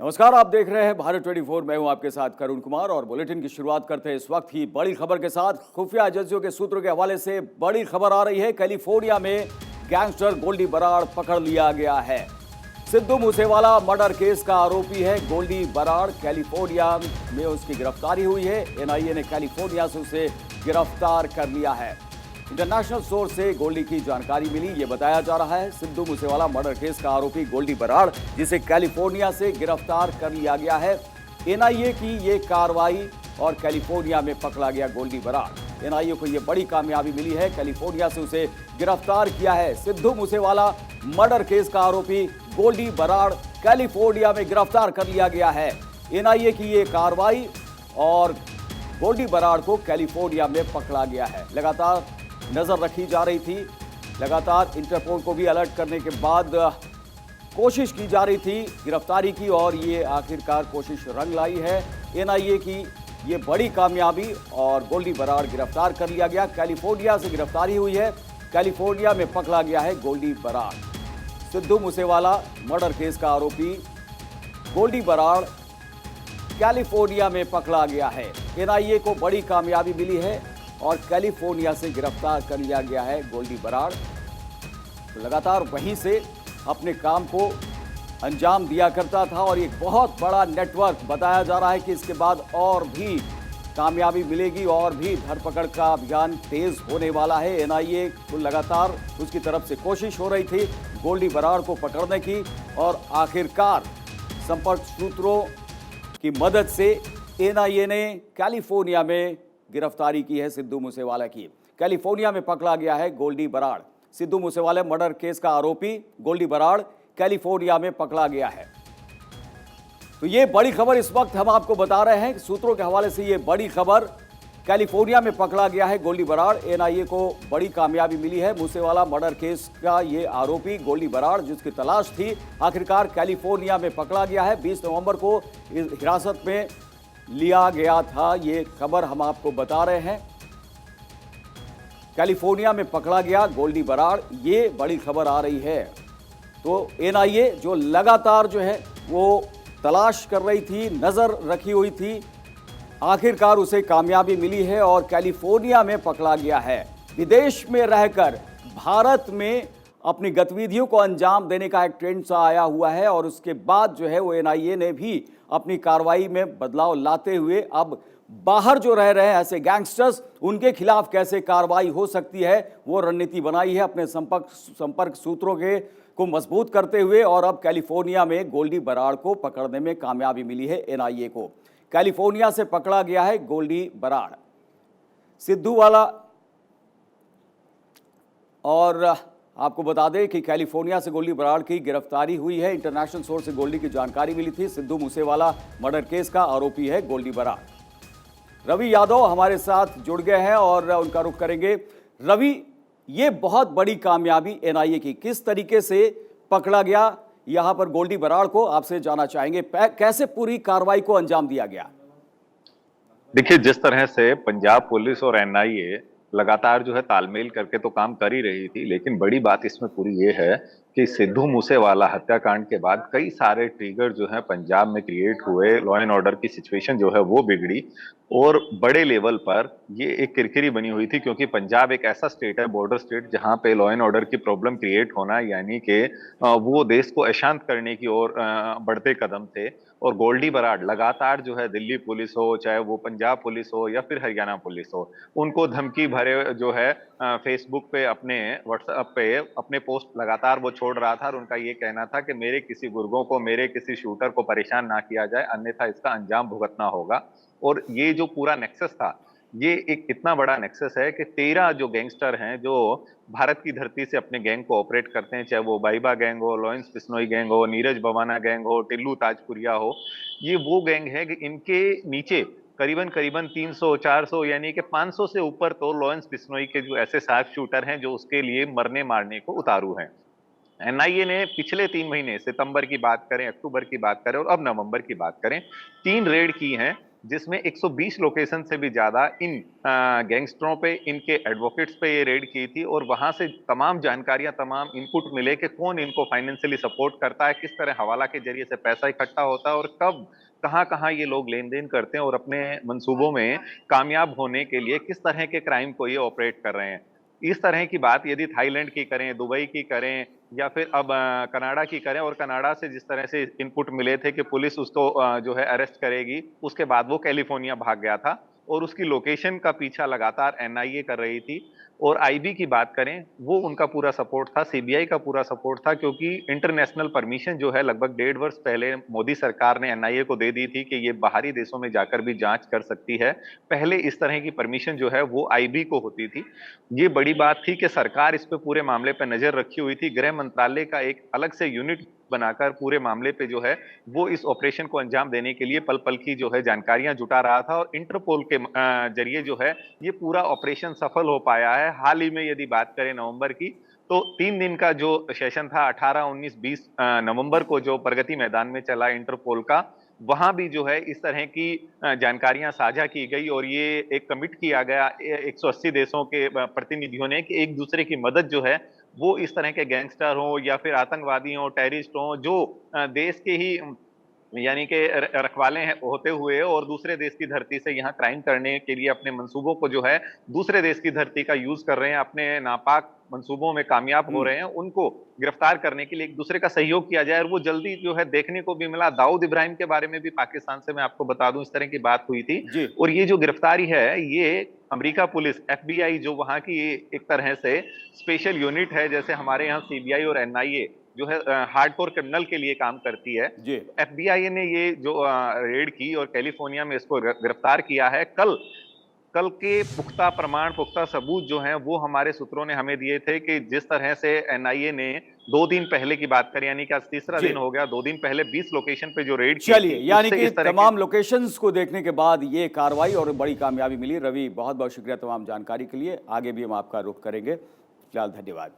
नमस्कार, आप देख रहे हैं भारत 24। मैं हूं आपके साथ करुण कुमार और बुलेटिन की शुरुआत करते हैं इस वक्त ही बड़ी खबर के साथ। खुफिया एजेंसियों के सूत्रों के हवाले से बड़ी खबर आ रही है। कैलिफोर्निया में गैंगस्टर गोल्डी बराड़ पकड़ लिया गया है। सिद्धू मूसेवाला मर्डर केस का आरोपी है गोल्डी बराड़। कैलिफोर्निया में उसकी गिरफ्तारी हुई है। एनआईए ने कैलिफोर्निया से उसे गिरफ्तार कर लिया है। इंटरनेशनल सोर्स से गोल्डी की जानकारी मिली। ये बताया जा रहा है सिद्धू मूसेवाला मर्डर केस का आरोपी गोल्डी बराड़, जिसे कैलिफोर्निया से गिरफ्तार कर लिया गया है। एनआईए की ये कार्रवाई और कैलिफोर्निया में पकड़ा गया गोल्डी बराड़। एनआईए को ये बड़ी कामयाबी मिली है। कैलिफोर्निया से उसे गिरफ्तार किया है। सिद्धू मूसेवाला मर्डर केस का आरोपी गोल्डी बराड़ कैलिफोर्निया में गिरफ्तार कर लिया गया है। एनआईए की ये कार्रवाई और गोल्डी बराड़ को कैलिफोर्निया में पकड़ा गया है। लगातार नजर रखी जा रही थी, लगातार इंटरपोल को भी अलर्ट करने के बाद कोशिश की जा रही थी गिरफ्तारी की और ये आखिरकार कोशिश रंग लाई है। एनआईए की ये बड़ी कामयाबी और गोल्डी बराड़ गिरफ्तार कर लिया गया। कैलिफोर्निया से गिरफ्तारी हुई है। कैलिफोर्निया में पकड़ा गया है गोल्डी बराड़। सिद्धू मूसेवाला मर्डर केस का आरोपी गोल्डी बराड़ कैलिफोर्निया में पकड़ा गया है। एनआईए को बड़ी कामयाबी मिली है और कैलिफोर्निया से गिरफ्तार कर लिया गया है गोल्डी बराड़। तो लगातार वहीं से अपने काम को अंजाम दिया करता था और एक बहुत बड़ा नेटवर्क बताया जा रहा है कि इसके बाद और भी कामयाबी मिलेगी और भी धरपकड़ का अभियान तेज होने वाला है। एनआईए को लगातार उसकी तरफ से कोशिश हो रही थी गोल्डी बराड़ को पकड़ने की और आखिरकार संपर्क सूत्रों की मदद से एनआईए ने कैलिफोर्निया में गिरफ्तारी की है सिद्धू मूसेवाला की। कैलिफोर्निया में पकड़ा गया है गोल्डी बराड़। सिद्धू मूसेवाला मर्डर केस का आरोपी गोल्डी बराड़ कैलिफोर्निया में पकड़ा गया है। तो ये बड़ी खबर इस वक्त हम आपको बता रहे हैं, सूत्रों के हवाले से ये बड़ी खबर। कैलिफोर्निया में पकड़ा गया है गोल्डी बराड़। एनआईए को बड़ी कामयाबी मिली है। मूसेवाला मर्डर केस का ये आरोपी गोल्डी बराड़, जिसकी तलाश थी, आखिरकार कैलिफोर्निया में पकड़ा गया है। 20 नवंबर को हिरासत में लिया गया था। ये खबर हम आपको बता रहे हैं। कैलिफोर्निया में पकड़ा गया गोल्डी बराड़, ये बड़ी खबर आ रही है। तो एनआईए जो लगातार जो है वो तलाश कर रही थी, नजर रखी हुई थी, आखिरकार उसे कामयाबी मिली है और कैलिफोर्निया में पकड़ा गया है। विदेश में रहकर भारत में अपनी गतिविधियों को अंजाम देने का एक ट्रेंड सा आया हुआ है और उसके बाद जो है वो एनआईए ने भी अपनी कार्रवाई में बदलाव लाते हुए अब बाहर जो रह रहे हैं ऐसे गैंगस्टर्स, उनके खिलाफ कैसे कार्रवाई हो सकती है वो रणनीति बनाई है अपने संपर्क सूत्रों के को मजबूत करते हुए। और अब कैलिफोर्निया में गोल्डी बराड़ को पकड़ने में कामयाबी मिली है एनआईए को। कैलिफोर्निया से पकड़ा गया है गोल्डी बराड़। सिद्धू वाला और आपको बता दें कि कैलिफोर्निया से गोल्डी बराड़ की गिरफ्तारी हुई है। इंटरनेशनल सोर्स से गोल्डी की जानकारी मिली थी। सिद्धू मूसेवाला मर्डर केस का आरोपी है गोल्डी बराड़। रवि यादव हमारे साथ जुड़ गए हैं और उनका रुख करेंगे। रवि, ये बहुत बड़ी कामयाबी एनआईए की, किस तरीके से पकड़ा गया यहां पर गोल्डी बराड़ को, आपसे जानना चाहेंगे। कैसे पूरी कार्रवाई को अंजाम दिया गया? देखिए, जिस तरह से पंजाब पुलिस और एनआईए लगातार जो है तालमेल करके तो काम कर ही रही थी, लेकिन बड़ी बात इसमें पूरी ये है कि सिद्धू मूसेवाला हत्याकांड के बाद कई सारे ट्रिगर जो है पंजाब में क्रिएट हुए, लॉ एंड ऑर्डर की सिचुएशन जो है वो बिगड़ी और बड़े लेवल पर ये एक किरकिरी बनी हुई थी, क्योंकि पंजाब एक ऐसा स्टेट है, बॉर्डर स्टेट, जहां पे लॉ एंड ऑर्डर की प्रॉब्लम क्रिएट होना यानी कि वो देश को अशांत करने की ओर बढ़ते कदम थे। और गोल्डी बराड़ लगातार जो है दिल्ली पुलिस हो, चाहे वो पंजाब पुलिस हो या फिर हरियाणा पुलिस हो, उनको धमकी भरे जो है फेसबुक पे, अपने व्हाट्सएप पे अपने पोस्ट लगातार वो छोड़ रहा था और उनका ये कहना था कि मेरे किसी गुर्गों को, मेरे किसी शूटर को परेशान ना किया जाए, अन्यथा इसका अंजाम भुगतना होगा। और ये जो पूरा नेक्सस था, ये एक इतना बड़ा नेक्सस है कि 13 जो गैंगस्टर हैं जो भारत की धरती से अपने गैंग को ऑपरेट करते हैं, चाहे वो बाइबा गैंग हो, लॉरेंस बिश्नोई गैंग हो, नीरज भवाना गैंग हो, टिल्लू ताजपुरिया हो, ये वो गैंग है कि इनके नीचे करीबन करीबन 300 400 यानी कि 500 से ऊपर तो लॉरेंस बिश्नोई के जो ऐसे शार्प शूटर हैं जो उसके लिए मरने मारने को उतारू हैं। एनआईए ने पिछले 3 महीने, सितंबर की बात करें, अक्टूबर की बात करें और अब नवंबर की बात करें, 3 रेड की हैं जिसमें 120 लोकेशन से भी ज्यादा इन गैंगस्टरों पे, इनके एडवोकेट्स पे ये रेड की थी और वहां से तमाम जानकारियां, तमाम इनपुट मिले कि कौन इनको फाइनेंशियली सपोर्ट करता है, किस तरह हवाला के जरिए से पैसा इकट्ठा होता है और कब कहां कहां ये लोग लेन देन करते हैं और अपने मंसूबों में कामयाब होने के लिए किस तरह के क्राइम को ये ऑपरेट कर रहे हैं। इस तरह की बात यदि थाईलैंड की करें, दुबई की करें या फिर अब कनाडा की करें, और कनाडा से जिस तरह से इनपुट मिले थे कि पुलिस उसको जो है अरेस्ट करेगी, उसके बाद वो कैलिफोर्निया भाग गया था और उसकी लोकेशन का पीछा लगातार एनआईए कर रही थी। और आईबी की बात करें, वो उनका पूरा सपोर्ट था, सीबीआई का पूरा सपोर्ट था, क्योंकि इंटरनेशनल परमिशन जो है लगभग 1.5 वर्ष पहले मोदी सरकार ने एनआईए को दे दी थी कि ये बाहरी देशों में जाकर भी जांच कर सकती है। पहले इस तरह की परमिशन जो है वो आईबी को होती थी। ये बड़ी बात थी कि सरकार इस पे पूरे मामले पे नजर रखी हुई थी। गृह मंत्रालय का एक अलग से यूनिट बनाकर पूरे मामले पे जो है वो इस ऑपरेशन को अंजाम देने के लिए पल पल की जो है जानकारियां जुटा रहा था और इंटरपोल के जरिए जो है ये पूरा ऑपरेशन सफल हो पाया है। हाल ही में यदि बात करें नवंबर की, तो 3 दिन का जो सेशन था 18, 19, 20 नवंबर को जो प्रगति मैदान में चला इंटरपोल का, वहां भी जो है इस तरह की जानकारियां साझा की गई और ये एक कमिट किया गया 180 देशों के प्रतिनिधियों ने कि एक दूसरे की मदद जो है वो इस तरह के गैंगस्टर हो या फिर आतंकवादी हो, टेररिस्ट हो, जो देश के ही यानी कि रखवाले हैं होते हुए और दूसरे देश की धरती से यहाँ क्राइम करने के लिए अपने मंसूबों को जो है दूसरे देश की धरती का यूज कर रहे हैं, अपने नापाक मंसूबों में कामयाब हो रहे हैं, उनको गिरफ्तार करने के लिए एक दूसरे का सहयोग किया जाए। और वो जल्दी जो है देखने को भी मिला। दाऊद इब्राहिम के बारे में भी पाकिस्तान से मैं आपको बता दूं इस तरह की बात हुई थी। जी। और ये जो गिरफ्तारी है ये अमेरिका पुलिस, एफबीआई जो वहां की एक तरह से स्पेशल यूनिट है, जैसे हमारे यहाँ सीबीआई और एनआईए जो है हार्डकोर क्रिमिनल के लिए काम करती है। जी। एफबीआई ने ये जो रेड की और कैलिफोर्निया में इसको गिरफ्तार किया है। कल के पुख्ता प्रमाण, पुख्ता सबूत जो हैं वो हमारे सूत्रों ने हमें दिए थे कि जिस तरह से एनआईए ने 2 दिन पहले की बात करी, यानी कि आज तीसरा जी। दिन हो गया, 2 दिन पहले 20 लोकेशन पे जो रेड की चलिए, थी, यानी उससे कि इस तरह तमाम लोकेशंस को देखने के बाद ये कार्रवाई और बड़ी कामयाबी मिली। रवि, बहुत बहुत शुक्रिया तमाम जानकारी के लिए। आगे भी हम आपका रुख करेंगे। फिलहाल धन्यवाद।